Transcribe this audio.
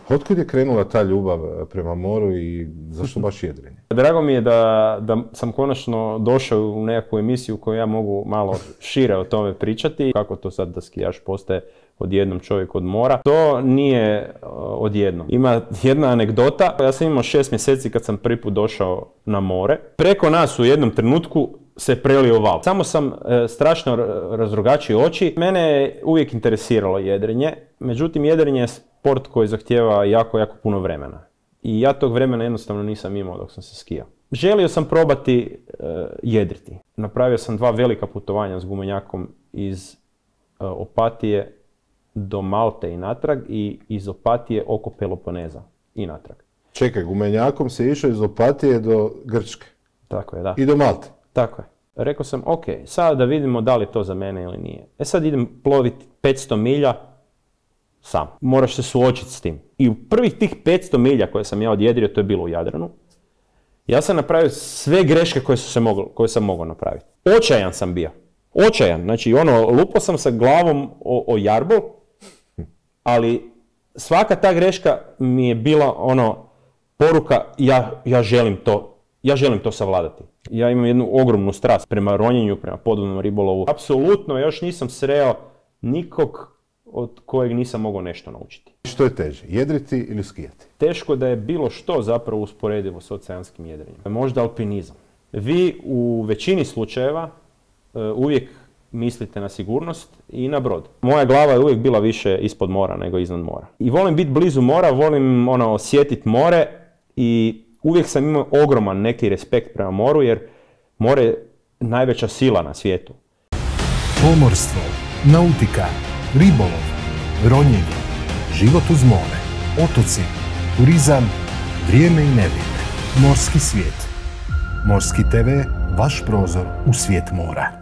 Otkud je krenula ta ljubav prema moru i zašto baš jedrenje? Drago mi je da sam konačno došao u nekakvu emisiju koju ja mogu malo šire o tome pričati. Kako to sad da skijaš postaje odjednom čovjek od mora. To nije odjednom. Ima jedna anegdota. Ja sam imao 6 mjeseci kad sam prvi put došao na more. Preko nas u jednom trenutku se prelio val. Samo sam strašno razrogačio oči. Mene je uvijek interesiralo jedrenje. Međutim, jedrenje je sport koji zahtijeva jako puno vremena. I ja tog vremena jednostavno nisam imao dok sam se skijao. Želio sam probati jedriti. Napravio sam 2 velika putovanja s gumenjakom iz Opatije do Malte i natrag i iz Opatije oko Peloponeza i natrag. Čekaj, gumenjakom se išao iz Opatije do Grčke. Tako je, da. I do Malte. Tako je. Rekao sam, ok, sad da vidimo da li je to za mene ili nije. Sad idem ploviti 500 milja sam. Moraš se suočiti s tim. I u prvih tih 500 milja koje sam ja odjedrio, to je bilo u Jadranu, ja sam napravio sve greške koje sam mogao napraviti. Očajan sam bio. Očajan. Znači, lupao sam sa glavom o jarbol, ali svaka ta greška mi je bila poruka, ja želim to savladati. Ja imam jednu ogromnu strast prema ronjenju, prema podvodnom ribolovu. Apsolutno još nisam sreo nikog od kojeg nisam mogao nešto naučiti. Što je teže, jedriti ili skijati? Teško da je bilo što zapravo usporedivo s oceanskim jedrenjem. Možda alpinizam. Vi u većini slučajeva uvijek mislite na sigurnost i na brod. Moja glava je uvijek bila više ispod mora nego iznad mora. I volim biti blizu mora, volim osjetiti more i uvijek sam imao ogroman neki respekt prema moru jer more je najveća sila na svijetu. Pomorstvo, nautika, ribolov, ronjenje, život uz more, otoci, turizam, vrijeme i nevrijeme, morski svijet. Morski TV, vaš prozor u svijet mora.